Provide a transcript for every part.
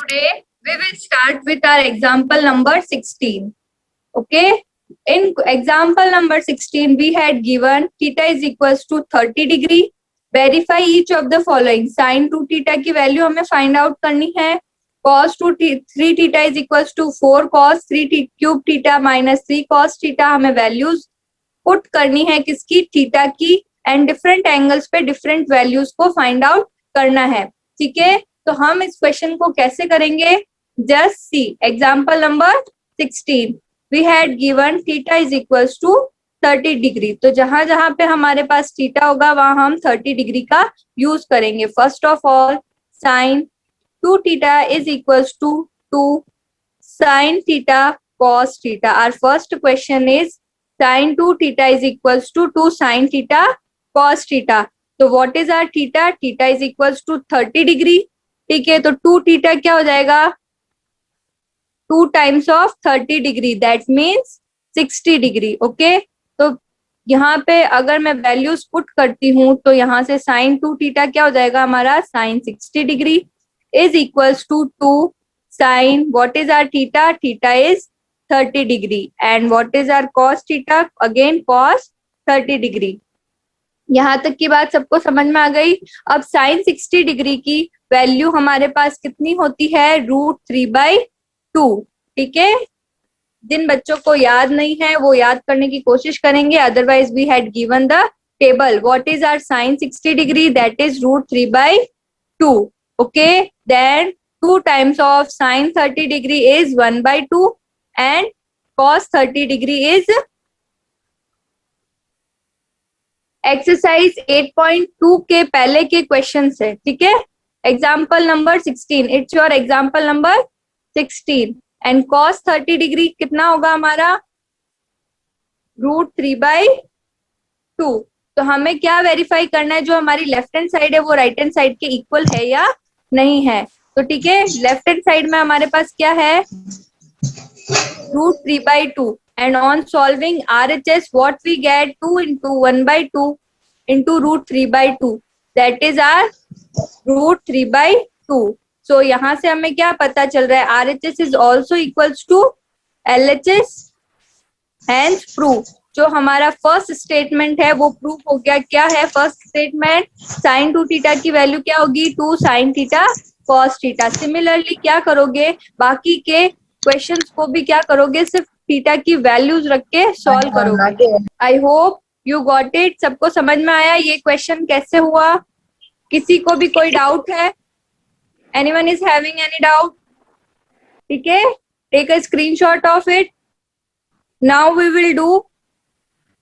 Today we will start with our example number 16. Okay. In example number 16, we had given theta is equals to 30 degree. Verify each of the following. Sin 2 theta की value हमें find out करनी है. Cos 3 theta is equals to 4 cos 3 cube theta minus 3 cos theta. हमें values put करनी है किसकी, theta की, and different angles पे डिफरेंट वैल्यूज को फाइंड आउट करना है. ठीक है, तो हम इस क्वेश्चन को कैसे करेंगे, just see example number 16. We had given theta is equals to 30 degree. तो जहां जहां पे हमारे पास थीटा होगा वहां हम 30 डिग्री का यूज करेंगे. First of all sine 2 theta is equals to 2 sine theta cos theta. Our first question is sin 2 theta is equals to 2 sin theta cos theta. तो what is our theta? Theta is equals to 30 degree. ठीक है, तो 2 theta क्या हो जाएगा, 2 times of 30 degree, that means 60 degree. Okay, तो यहाँ पे अगर मैं वैल्यूज पुट करती हूँ तो यहाँ से sin 2 theta क्या हो जाएगा हमारा, sin 60 degree is equals to 2 sin, what is our theta? Theta is 30 degree. And what is our cos theta? Again cos 30 degree. यहाँ तक की बात सबको समझ में आ गई. अब sin 60 डिग्री की वैल्यू हमारे पास कितनी होती है, √3/2. ठीक है, जिन बच्चों को याद नहीं है वो याद करने की कोशिश करेंगे, otherwise we had given the table. What is our sin 60 degree, that is √3/2. Okay, then 2 times of sin 30 degree is 1/2 and cos 30 degree is exercise 8.2 के पहले के क्वेश्चन है. ठीक है, example number 16, it's your example number 16. And cos 30 degree कितना होगा हमारा, √3/2. तो हमें क्या वेरीफाई करना है, जो हमारी लेफ्ट हैंड साइड है वो राइट हैंड साइड के इक्वल है या नहीं है. तो ठीक है, लेफ्ट हैंड साइड में हमारे पास क्या है, √3/2. and on solving RHS what we get, 2 into 1/2 into √3/2, that is our √3/2. so यहाँ से हमें क्या पता चल रहा है, RHS is also equals to LHS. hence proof. जो हमारा फर्स्ट स्टेटमेंट है वो प्रूफ हो गया. क्या है फर्स्ट स्टेटमेंट, sin 2 थीटा की वैल्यू क्या होगी, 2 sin theta cos theta. Similarly क्या करोगे, बाकी के क्वेश्चंस को भी क्या करोगे, सिर्फ थीटा की वैल्यूज रख के सॉल्व करोगे. I hope you got it. सबको समझ में आया ये क्वेश्चन कैसे हुआ, किसी को भी कोई डाउट है, anyone is having any doubt? ठीक है, take a screenshot of it. Now we will do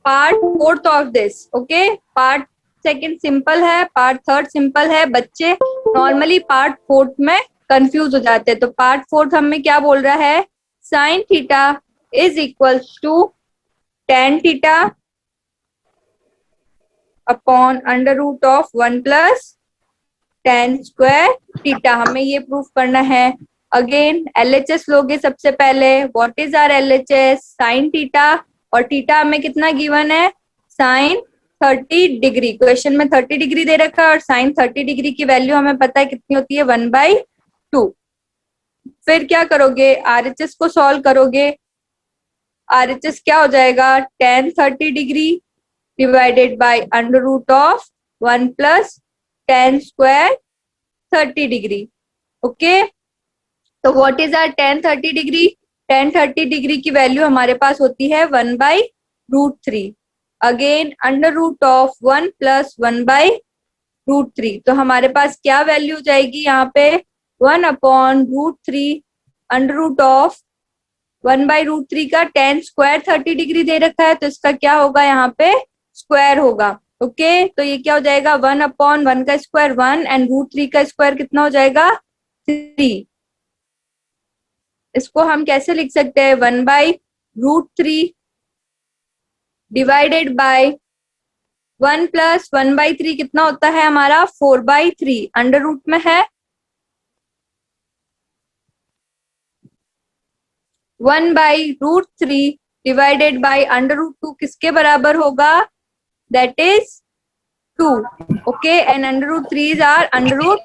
part 4th of this. Okay, part 2nd simple है, पार्ट 3rd सिंपल है. बच्चे नॉर्मली पार्ट 4th में कंफ्यूज हो जाते हैं. तो पार्ट 4th हमें क्या बोल रहा है, sine theta is equals to tan theta upon √1 plus tan square theta. हमें ये प्रूफ करना है. अगेन LHS लोगे सबसे पहले. What is our LHS, sine theta, और थीटा हमें कितना गिवन है, साइन 30 डिग्री. क्वेश्चन में 30 डिग्री दे रखा है और साइन 30 डिग्री की वैल्यू हमें पता है कितनी होती है, 1/2. फिर क्या करोगे, RHS को सॉल्व करोगे. RHS क्या हो जाएगा, tan 30 degree divided by √1 plus tan square 30 degree. Okay, तो what is our tan 30 degree, tan 30 degree की वैल्यू हमारे पास होती है 1/√3. Again √1 plus 1/√3. तो हमारे पास क्या वैल्यू जाएगी यहाँ पे, 1/√3 √1/√3 का tan स्क्वायर 30 डिग्री दे रखा है, तो इसका क्या होगा यहाँ पे, स्क्वायर होगा. ओके, तो ये क्या हो जाएगा, 1/1 का स्क्वायर 1 एंड √3 का स्क्वायर कितना हो जाएगा, 3. इसको हम कैसे लिख सकते हैं, 1/√3 डिवाइडेड बाय 1 प्लस 1/3 कितना होता है हमारा, 4/3. अंडर रूट में है 1/√3 डिवाइडेड बाय √2 किसके बराबर होगा, that is 2. Okay, and √3 our √2.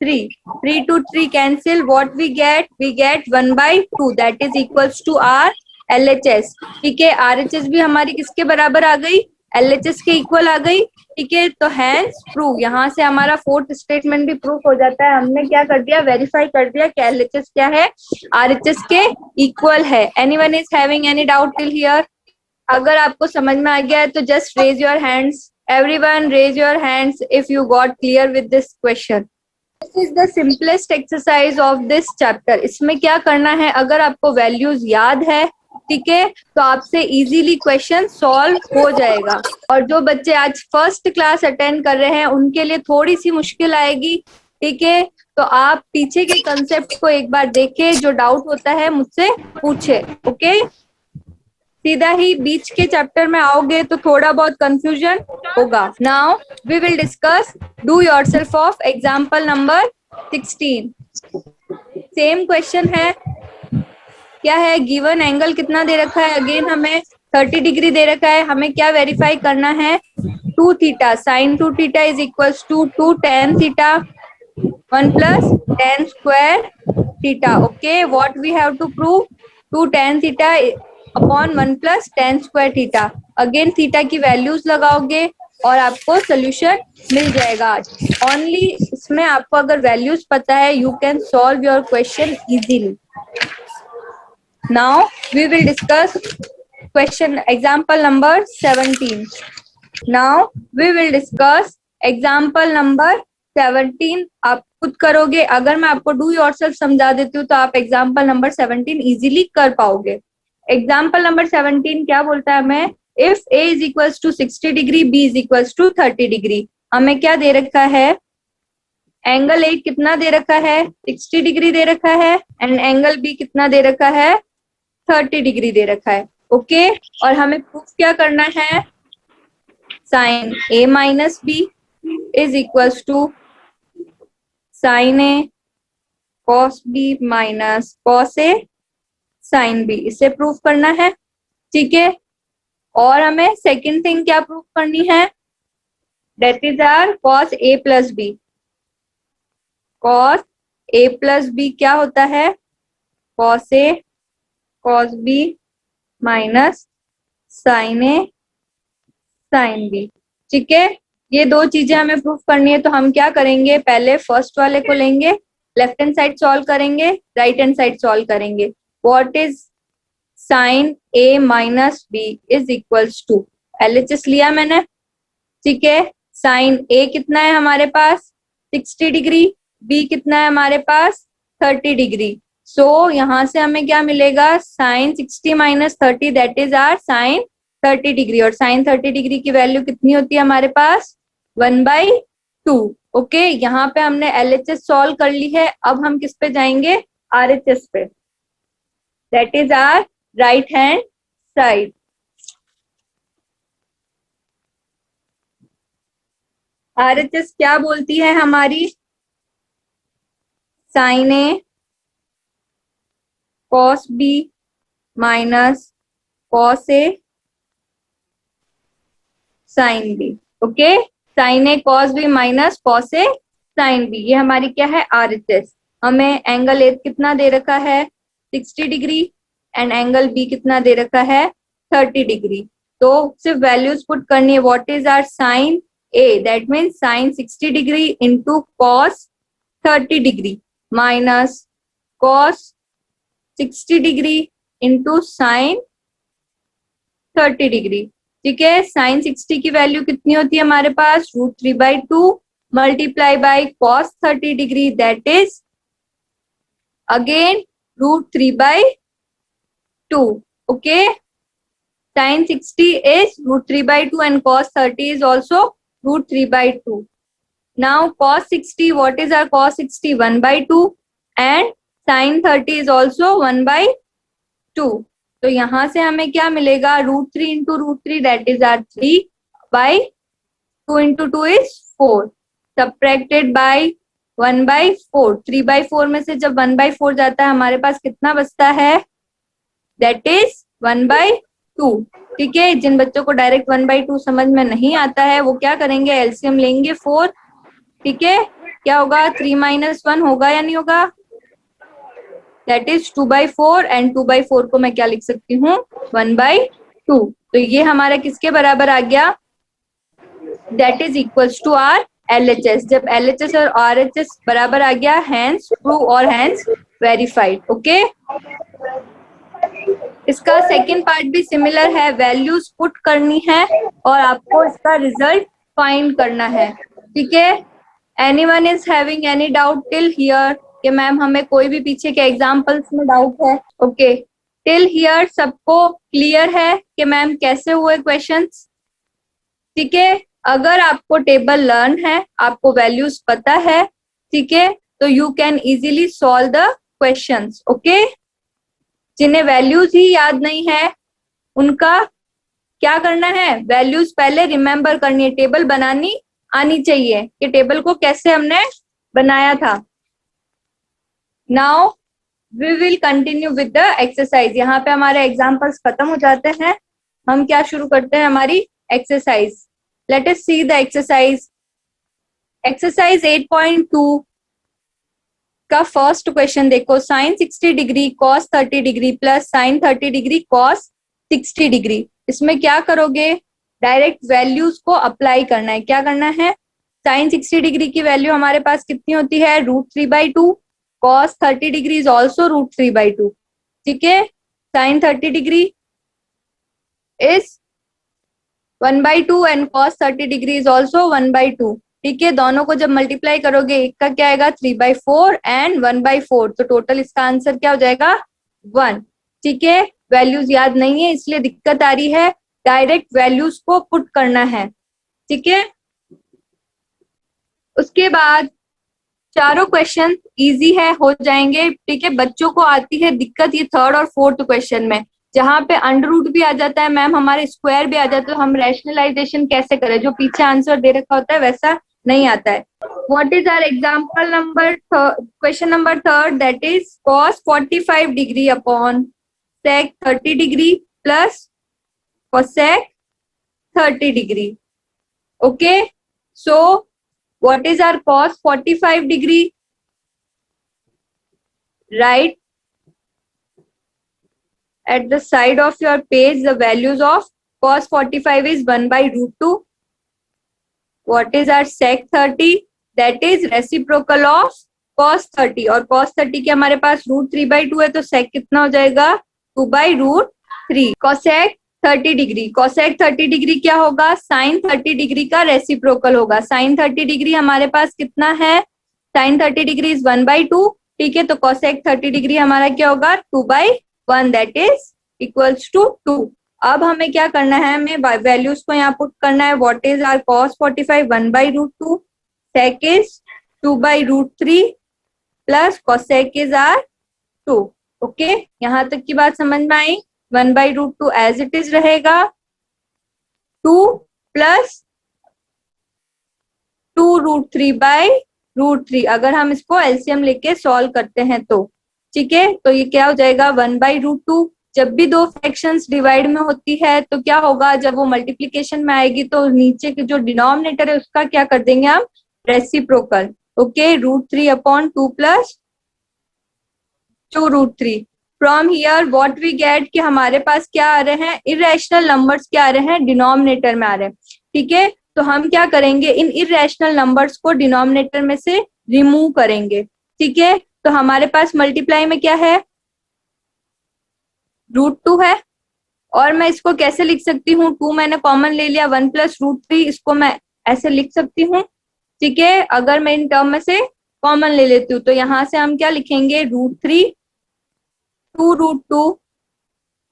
3. 3 to 3 cancel. What we get? We get 1/2. That is equals to our LHS. ठीक है, RHS भी हमारी किसके बराबर आ गई? LHS के इक्वल आ गई. ठीक है, तो हैंस प्रूव. यहाँ से हमारा फोर्थ स्टेटमेंट भी प्रूफ हो जाता है. हमने क्या कर दिया? वेरीफाई कर दिया कि LHS क्या है? RHS के इक्वल है. Anyone is having any doubt till here? अगर आपको समझ में आ गया है तो just raise your hands. Everyone raise your hands if you got clear with this question. This is the simplest exercise of this chapter. इसमें क्या करना है? अगर आपको वैल्यूज याद है, ठीक है, तो आपसे इजीली क्वेश्चन सॉल्व हो जाएगा. और जो बच्चे आज फर्स्ट क्लास अटेंड कर रहे हैं उनके लिए थोड़ी सी मुश्किल आएगी. ठीक है, तो आप पीछे के कंसेप्ट को एक बार देखें. जो डाउट होता है मुझसे पूछे. ओके, सीधा ही बीच के चैप्टर में आओगे तो थोड़ा बहुत कंफ्यूजन होगा. Now we will discuss do yourself of example number 16. Same question है. क्या है? गिवन एंगल कितना दे रखा है? अगेन हमें 30 डिग्री दे रखा है. हमें क्या वेरीफाई करना है? 2 theta sine 2 theta is equals to 2 tan theta 1 plus tan square theta. Okay, what we have to prove? 2 tan theta upon 1 plus tan square theta. Again theta की वैल्यूज लगाओगे और आपको सोल्यूशन मिल जाएगा. ओनली इसमें आपको अगर वैल्यूज पता है, you can solve your question easily. Now we will discuss question example number 17. Now we will discuss example number 17. आप खुद करोगे. अगर मैं आपको डू योरसेल्फ समझा देती हूँ तो आप एग्जाम्पल नंबर 17 इजीली कर पाओगे. एग्जाम्पल नंबर 17 क्या बोलता है हमें? If a is equals to 60 degree, b is equals to 30 degree. हमें क्या दे रखा है? एंगल a कितना दे रखा है? 60 डिग्री दे रखा है. एंड एंगल b कितना दे रखा है? 30 डिग्री दे रखा है. ओके, और हमें प्रूफ क्या करना है? Sine a minus b is equals to sine A cos B minus cos A sine B. इसे प्रूफ करना है. ठीक है, और हमें सेकंड थिंग क्या प्रूफ करनी है? That is our cos A plus B. Cos A plus B क्या होता है? Cos A cos B minus sine A sine B. ठीक है, ये दो चीजें हमें प्रूफ करनी है. तो हम क्या करेंगे? पहले फर्स्ट वाले को लेंगे, लेफ्ट हैंड साइड सॉल्व करेंगे, राइट हैंड साइड सॉल्व करेंगे. What is sine A minus B is equals to LHS लिया मैंने. ठीक है, साइन ए कितना है हमारे पास? 60 डिग्री. बी कितना है हमारे पास? 30 डिग्री. सो यहाँ से हमें क्या मिलेगा? Sine 60 minus 30 that is our sine 30 degree. और साइन 30 डिग्री की वैल्यू कितनी होती है हमारे पास? 1/2. ओके, यहाँ पे हमने LHS सॉल्व कर ली है. अब हम किस पे जाएंगे? RHS पे. That is our right hand side. RHS क्या बोलती है हमारी? Sine A cos B minus cos A sine B. Okay, sine A cos B minus cos A sine B. ये हमारी क्या है? RHS. हमें एंगल ए कितना दे रखा है? 60 डिग्री. एंड एंगल बी कितना दे रखा है? 30 डिग्री. तो सिर्फ वैल्यूज पुट करनी है. What is our sine A? That means sine 60 degree into cos 30 degree minus cos 60 degree into sine 30 degree. ठीक है, साइन 60 की वैल्यू कितनी होती है हमारे पास? √3/2 multiply by cos 30 degree that is again √3/2. Okay, sin 60 is √3/2 and cos 30 is also √3/2. Now cos 60, what is our cos 60? 1/2 and sin 30 is also 1/2. तो यहाँ से हमें क्या मिलेगा? √3 into √3 that is our 3/2 into 2 is 4 subtracted by 1/4. 3/4 में से जब 1/4 जाता है हमारे पास कितना बचता है? That is 1/2. ठीक है, जिन बच्चों को डायरेक्ट 1/2 समझ में नहीं आता है वो क्या करेंगे? एलसीएम लेंगे 4 ठीक है, क्या होगा 3 - 1 होगा या नहीं होगा, दैट इज 2/4 एंड 2/4 को मैं क्या लिख सकती हूँ 1/2। तो ये हमारा किसके बराबर आ गया, that is equals to our LHS। जब LHS और RHS बराबर आ गया, हैंस ट्रू और हैंस वेरीफाइड। ओके, इसका सेकंड पार्ट भी सिमिलर है, वैल्यूज पुट करनी है और आपको इसका रिजल्ट फाइंड करना है। ठीक है, anyone is having any doubt till here कि मैम हमें कोई भी पीछे के एग्जांपल्स में डाउट है? ओके, टिल हियर सबको क्लियर है कि मैम कैसे हुए क्वेश्चंस? ठीक है, अगर आपको टेबल लर्न है, आपको वैल्यूज पता है, ठीक है, तो you can easily solve the questions. Okay, जिन्हें वैल्यूज ही याद नहीं है उनका क्या करना है, वैल्यूज पहले रिमेम्बर करनी है, टेबल बनानी आनी चाहिए कि टेबल को कैसे हमने बनाया था। Now we will continue with the exercise. यहाँ पे हमारे एग्जाम्पल्स खत्म हो जाते हैं, हम क्या शुरू करते हैं, हमारी exercise. Let us see the exercise. Exercise 8.2 का फर्स्ट क्वेश्चन देखो, sine 60 degree cos 30 degree plus sine 30 degree cos 60 degree. इसमें क्या करोगे, डायरेक्ट वैल्यूज को अप्लाई करना है। क्या करना है, साइन 60 डिग्री की वैल्यू हमारे पास कितनी होती है, √3/2। Cos 30 degree is also √3/2। ठीक है, sine 30 degree is 1/2 and cos 30 degree is also 1/2। ठीक है, दोनों को जब मल्टीप्लाई करोगे, एक का क्या आएगा 3/4 एंड 1/4, तो टोटल इसका आंसर क्या हो जाएगा 1। ठीक है, वैल्यूज याद नहीं है इसलिए दिक्कत आ रही है, डायरेक्ट वैल्यूज को पुट करना है। ठीक है, उसके बाद चारों क्वेश्चन इजी है, हो जाएंगे। ठीक है, बच्चों को आती है दिक्कत ये थर्ड और फोर्थ क्वेश्चन में, जहां पे अंडर रूट भी आ जाता है मैम, हमारे स्क्वायर भी आ जाता है, तो हम रैशनलाइजेशन कैसे करें, जो पीछे आंसर दे रखा होता है वैसा नहीं आता है। What is our example number question number third, that is cos 45 degree upon sec 30 degree plus cosec 30 degree. Okay, so what is our cos 45 degree? Write at the side of your page the values of cos 45 is 1/√2. What is our sec 30? That is reciprocal of cos 30 और cos 30 के हमारे पास √3/2 है, तो sec कितना हो जाएगा 2/√3। cosec 30 degree, cosec 30 degree क्या होगा, sin 30 डिग्री का रेसिप्रोकल होगा। sin 30 डिग्री हमारे पास कितना है, sin 30 डिग्री इज 1/2। ठीक है, तो cosec 30 डिग्री हमारा क्या होगा 2/1, दैट इज इक्वल्स टू 2। अब हमें क्या करना है, हमें वैल्यूज को यहाँ पुट करना है। What is our cos 45 1/√2, sec इज 2/√3 plus cosec is our 2। Okay, यहाँ तक की बात समझ में आई। 1/√2 एज इट इज रहेगा, 2 प्लस 2√3/√3। अगर हम इसको एलसीएम लेके सॉल्व करते हैं तो ठीक है, तो ये क्या हो जाएगा 1/√2। जब भी दो फ्रैक्शंस डिवाइड में होती है तो क्या होगा, जब वो मल्टीप्लीकेशन में आएगी तो नीचे के जो डिनोमिनेटर है उसका क्या कर देंगे हम, reciprocal. Okay, √3/2 plus 2√3। From here what we get कि हमारे पास क्या आ रहे हैं, इरेशनल नंबर्स क्या आ रहे हैं, डिनोमिनेटर में आ रहे हैं। ठीक है, तो हम क्या करेंगे, इन इरेशनल नंबर्स को डिनोमिनेटर में से रिमूव करेंगे। ठीक है, तो हमारे पास मल्टीप्लाई में क्या है, √2 है, और मैं इसको कैसे लिख सकती हूँ, 2 मैंने कॉमन ले लिया, 1 प्लस √3, इसको मैं ऐसे लिख सकती हूँ। ठीक है, अगर मैं इन टर्म में से कॉमन ले लेती हूँ तो यहाँ से हम क्या लिखेंगे, √3 2√2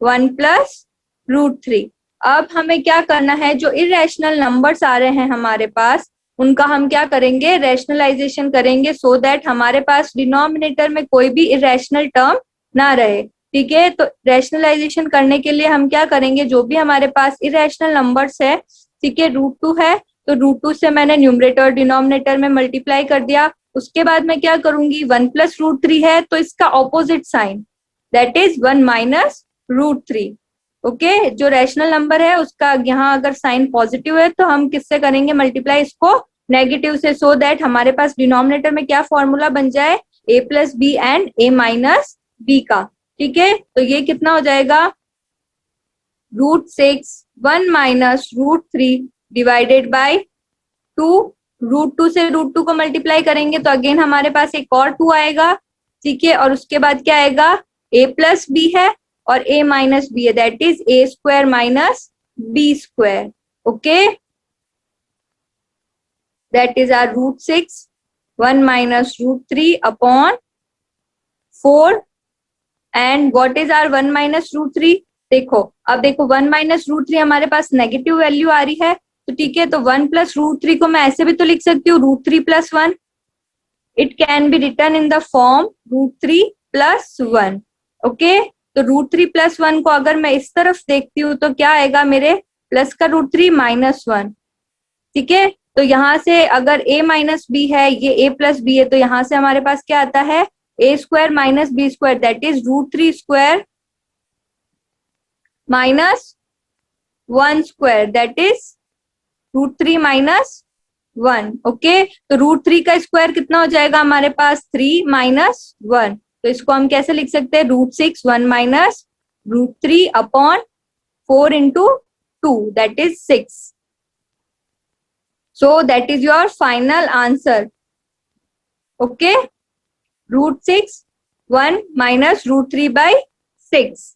1 प्लस √3। अब हमें क्या करना है, जो इरेशनल नंबर्स आ रहे हैं हमारे पास उनका हम क्या करेंगे, रैशनलाइजेशन करेंगे, सो दैट हमारे पास डिनोमिनेटर में कोई भी इरेशनल टर्म ना रहे। ठीक है, तो रैशनलाइजेशन करने के लिए हम क्या करेंगे, जो भी हमारे पास इरेशनल नंबर्स है, ठीक है, √2 है, तो √2 से मैंने न्यूमरेटर और डिनोमिनेटर में मल्टीप्लाई कर दिया। उसके बाद मैं क्या करूंगी, 1 प्लस √3 है तो इसका opposite sign, that is 1 minus √3। Okay, जो रैशनल नंबर है उसका यहाँ अगर साइन पॉजिटिव है तो हम किससे करेंगे मल्टीप्लाई, इसको नेगेटिव से, सो दैट हमारे पास डिनोमिनेटर में क्या फॉर्मूला बन जाए, a plus B and a minus B का। ठीक है, तो ये कितना हो जाएगा, √6 1 माइनस √3 डिवाइडेड बाय 2। √2 से √2 को मल्टीप्लाई करेंगे तो अगेन हमारे पास एक और 2 आएगा। ठीक है, और उसके बाद क्या आएगा, a प्लस बी है और a माइनस बी है, that is a square minus b square. Okay, that is our √6 1 minus √3 upon 4 and what is our 1 minus √3। देखो, अब देखो 1 माइनस √3 हमारे पास नेगेटिव वैल्यू आ रही है, तो ठीक है, तो 1 प्लस √3 को मैं ऐसे भी तो लिख सकती हूँ √3 plus 1। It can be return in the form √3 plus 1। Okay, तो √3 प्लस 1 को अगर मैं इस तरफ देखती हूँ तो क्या आएगा मेरे, प्लस का √3 माइनस 1। ठीक है, तो यहाँ से अगर a माइनस बी है, ये a प्लस बी है, तो यहाँ से हमारे पास क्या आता है, a square minus B square, that is √3 square minus 1 square, that is √3 minus 1। Okay, तो √3 का स्क्वायर कितना हो जाएगा हमारे पास, 3 माइनस 1। तो इसको हम कैसे लिख सकते हैं, √6 1 minus √3 upon 4 into 2, that is 6। So that is your final answer. Okay, √6 1 minus √3 by 6.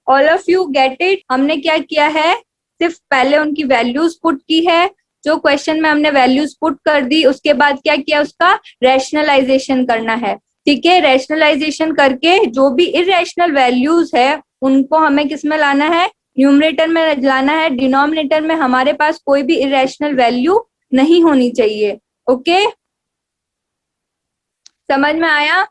All of you get it? हमने क्या किया है, सिर्फ पहले उनकी वैल्यूज पुट की है, जो क्वेश्चन में हमने वैल्यूज पुट कर दी, उसके बाद क्या किया, उसका रैशनलाइजेशन करना है। ठीक है, रैशनलाइजेशन करके जो भी इरेशनल वैल्यूज है उनको हमें किस में लाना है, न्यूमरेटर में लाना है। डिनोमिनेटर में हमारे पास कोई भी इरेशनल वैल्यू नहीं होनी चाहिए। ओके, समझ में आया?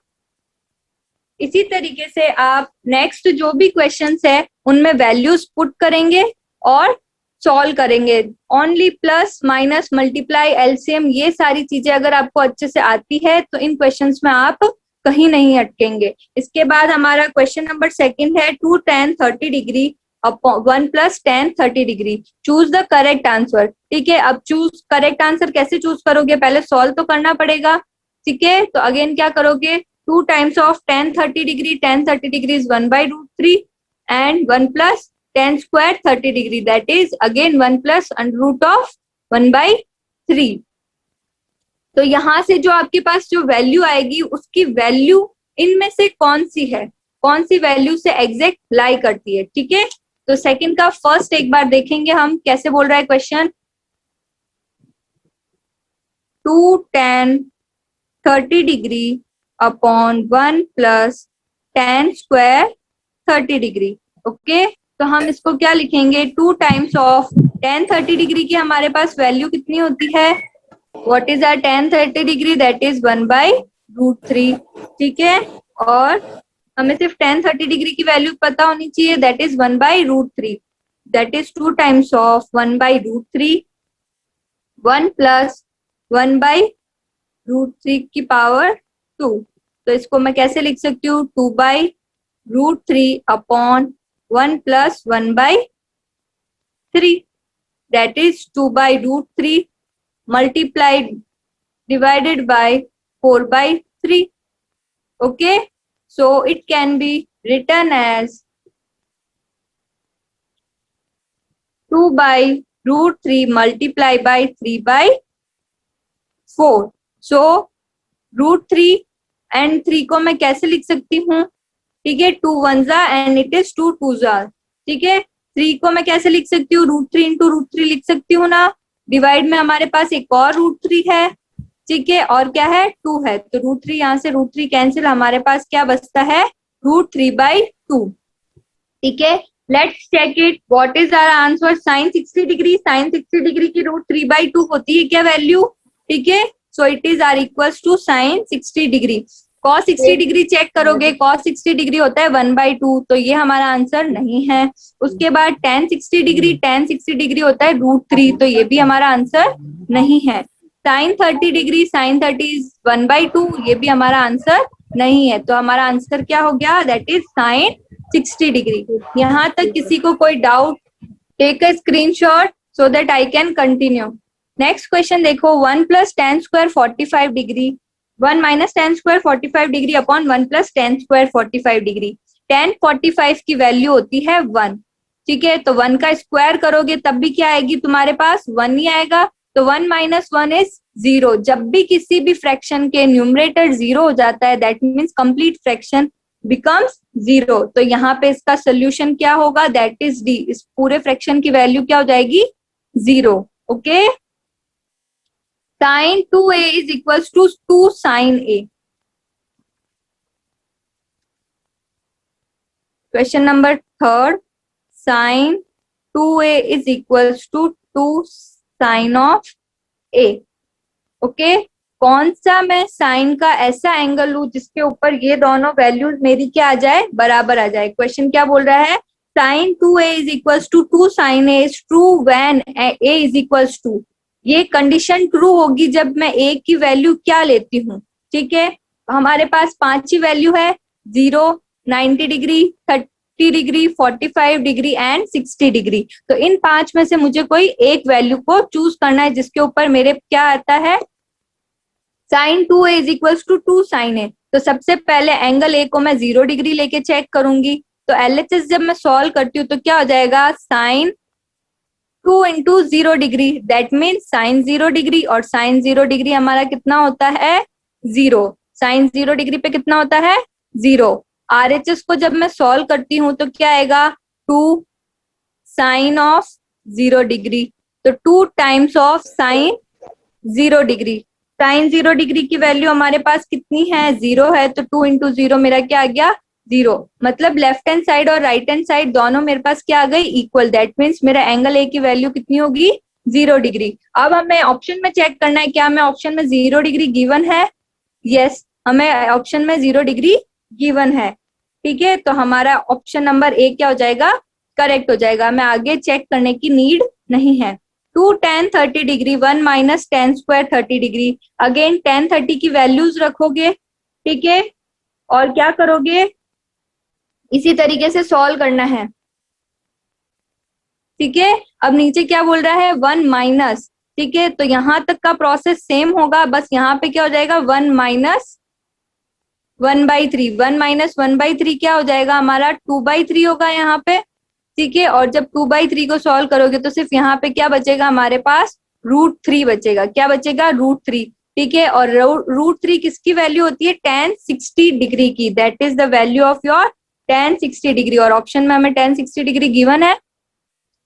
इसी तरीके से आप नेक्स्ट जो भी क्वेश्चंस है उनमें वैल्यूज पुट करेंगे और सॉल्व करेंगे। Only plus minus multiply LCM ये सारी चीजें अगर आपको अच्छे से आती है तो इन क्वेश्चंस में आप कहीं नहीं अटकेंगे। इसके बाद हमारा क्वेश्चन नंबर 2 है 2 tan 30 degree 1 + tan 30 degree, choose the correct answer. ठीक है, अब चूज करेक्ट आंसर कैसे चूज करोगे, पहले सॉल्व तो करना पड़ेगा। ठीक है, तो अगेन क्या करोगे, 2 times of tan 30 degree, tan 30 degree is 1/√3 and 1 plus tan square 30 degree, that is again 1 plus √1/3। तो यहां से जो आपके पास जो वैल्यू आएगी उसकी वैल्यू इनमें से कौन सी है, कौन सी वैल्यू से एग्जैक्ट लाई करती है। ठीक है, तो सेकंड का फर्स्ट एक बार देखेंगे हम कैसे बोल रहा है question. 2 tan 30 degree upon 1 plus tan square 30 degree. Okay, तो हम इसको क्या लिखेंगे, 2 times of tan 30 डिग्री की हमारे पास वैल्यू कितनी होती है, what is our tan 30 degree, that is 1/√3। ठीक है, और हमें सिर्फ tan 30 डिग्री की वैल्यू पता होनी चाहिए, that is 1/√3, that is 2 times of 1/√3, 1 plus 1/√3 की पावर 2। तो इसको मैं कैसे लिख सकती हूँ, 2/√3 upon 1 plus 1/3, that is 2/√3 multiplied divided by 4/3. Okay, so it can be written as 2/√3 multiplied by 3/4. So √3 and 3 को मैं कैसे लिख सकती हूँ, ठीक है, 2 1 एंड इट इज 2 2 जा। ठीक है, 3 को मैं कैसे लिख सकती हूँ, √3 into √3 लिख सकती हूँ ना। डिवाइड में हमारे पास एक और √3 है, ठीक है, और क्या है, 2 है, तो √3 यहाँ से √3 कैंसिल, हमारे पास क्या बचता है, √3/2। ठीक है, let's check it, what is our answer, sin 60 degree, sin 60 degree की √3/2 होती है क्या वैल्यू। ठीक है, so it is are equals to sin 60 degree. cos 60 degree check करोगे, cos 60 डिग्री होता है 1/2, तो ये हमारा आंसर नहीं है। उसके बाद tan 60 डिग्री, tan 60 डिग्री होता है √3, तो ये भी हमारा आंसर नहीं है। sin 30 डिग्री, sin 30 इज 1/2, ये भी हमारा आंसर नहीं है। तो हमारा आंसर क्या हो गया, दैट इज sin 60 डिग्री। यहाँ तक किसी को कोई doubt, take a screenshot so that I can continue. Next question देखो, 1 plus tan square 45 degree, 1 minus tan square 45 degree upon 1 plus tan square 45 degree. tan 45 की वैल्यू होती है 1, ठीक है, तो 1 का स्क्वायर करोगे तब भी क्या आएगी तुम्हारे पास, 1 ही आएगा, तो 1 minus 1 is 0. जब भी किसी भी फ्रैक्शन के न्यूमरेटर 0 हो जाता है, that means complete fraction becomes 0. तो यहाँ पे इसका सोल्यूशन क्या होगा, दैट इज डी. इस पूरे फ्रैक्शन की वैल्यू क्या हो जाएगी, 0. Okay, sin 2a is equals to 2 sin a. Question number 3, sin 2a is equals to 2 sin of a. Okay, कौन सा मैं साइन का ऐसा एंगल लूं जिसके ऊपर ये दोनों वैल्यूज मेरी क्या आ जाए, बराबर आ जाए. क्वेश्चन क्या बोल रहा है, sin 2a is equals to 2 sin a is true when a is equals to. ये कंडीशन ट्रू होगी जब मैं a की वैल्यू क्या लेती हूँ, ठीक है. हमारे पास 5 ही वैल्यू है, 0, 90 degree, 30 degree, 45 degree and 60 degree. तो इन 5 में से मुझे कोई एक वैल्यू को चूज करना है जिसके ऊपर मेरे क्या आता है, sin 2a is equals to 2 sin a. तो सबसे पहले एंगल a को मैं 0 डिग्री लेके चेक करूंगी. तो LHS जब मैं सॉल्व करती हूँ तो क्या हो जाएगा, sin 2 into 0 degree, that means sin 0 degree, और sin 0 डिग्री हमारा कितना होता है, 0. sin 0 डिग्री पे कितना होता है, 0. RHS को जब मैं सॉल्व करती हूँ तो क्या आएगा, 2 sin of 0 डिग्री. तो 2 times of sin 0 degree. sin 0 degree की वैल्यू हमारे पास कितनी है, 0 है, तो 2 into 0 मेरा क्या आ गया, 0. मतलब लेफ्ट हैंड साइड और राइट हैंड साइड दोनों मेरे पास क्या आ गई, इक्वल. दैट मीन्स मेरा एंगल ए की वैल्यू कितनी होगी, 0 डिग्री. अब हमें ऑप्शन में चेक करना है, क्या हमें ऑप्शन में 0 डिग्री गिवन है, यस, हमें ऑप्शन में 0 डिग्री गिवन है, ठीक है. तो हमारा ऑप्शन नंबर ए क्या हो जाएगा, करेक्ट हो जाएगा. हमें आगे चेक करने की नीड नहीं है. 2 tan 30 degree, 1 minus tan square 30 degree. Again tan 30 की वैल्यूज रखोगे, ठीक है, और क्या करोगे, इसी तरीके से सॉल्व करना है, ठीक है. अब नीचे क्या बोल रहा है, 1 माइनस, ठीक है, तो यहां तक का प्रोसेस सेम होगा, बस यहाँ पे क्या हो जाएगा, 1 minus 1/3. 1 minus 1/3 क्या हो जाएगा हमारा, 2/3 होगा यहाँ पे, ठीक है. और जब 2/3 को सॉल्व करोगे तो सिर्फ यहाँ पे क्या बचेगा हमारे पास, √3 बचेगा. क्या बचेगा, √3, ठीक है. और √3 किसकी वैल्यू होती है, tan 60 डिग्री की. That is the value of your tan 60 degree. और ऑप्शन में हमें tan 60 डिग्री गिवन है,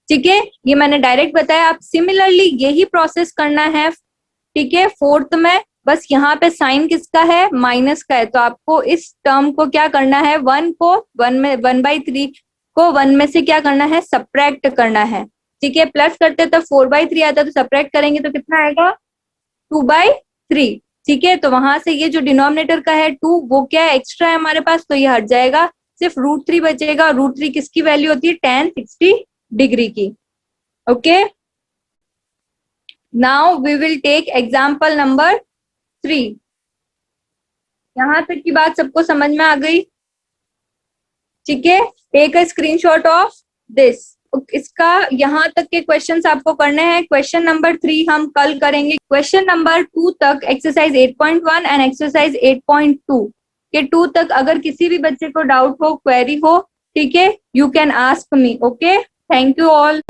ठीक है. ये मैंने डायरेक्ट बताया. आप सिमिलरली यही प्रोसेस करना है, ठीक है. 4th में बस यहाँ पे साइन किसका है, माइनस का है, तो आपको इस टर्म को क्या करना है, 1 को 1 में 1/3 को 1 में से क्या करना है, सब्ट्रैक्ट करना है, ठीक है. प्लस करते तो 4/3 आता, तो सब्ट्रैक्ट करेंगे तो कितना आएगा, 2/3, ठीक है. तो वहां से ये जो डिनोमिनेटर का है 2, वो क्या है, एक्स्ट्रा है हमारे पास, तो ये हट जाएगा, सिर्फ √3 बचेगा. √3 किसकी वैल्यू होती है, tan 60 डिग्री की. Okay, now we will take example number 3. यहां तक की बात सबको समझ में आ गई, ठीक है. Take a screenshot of this. इसका यहाँ तक के क्वेश्चंस आपको करने हैं. क्वेश्चन नंबर 3 हम कल करेंगे. क्वेश्चन नंबर 2 तक, एक्सरसाइज 8.1 एंड एक्सरसाइज 8.2 के 2 तक अगर किसी भी बच्चे को डाउट हो, क्वेरी हो, ठीक है, you can ask me. Okay, thank you all.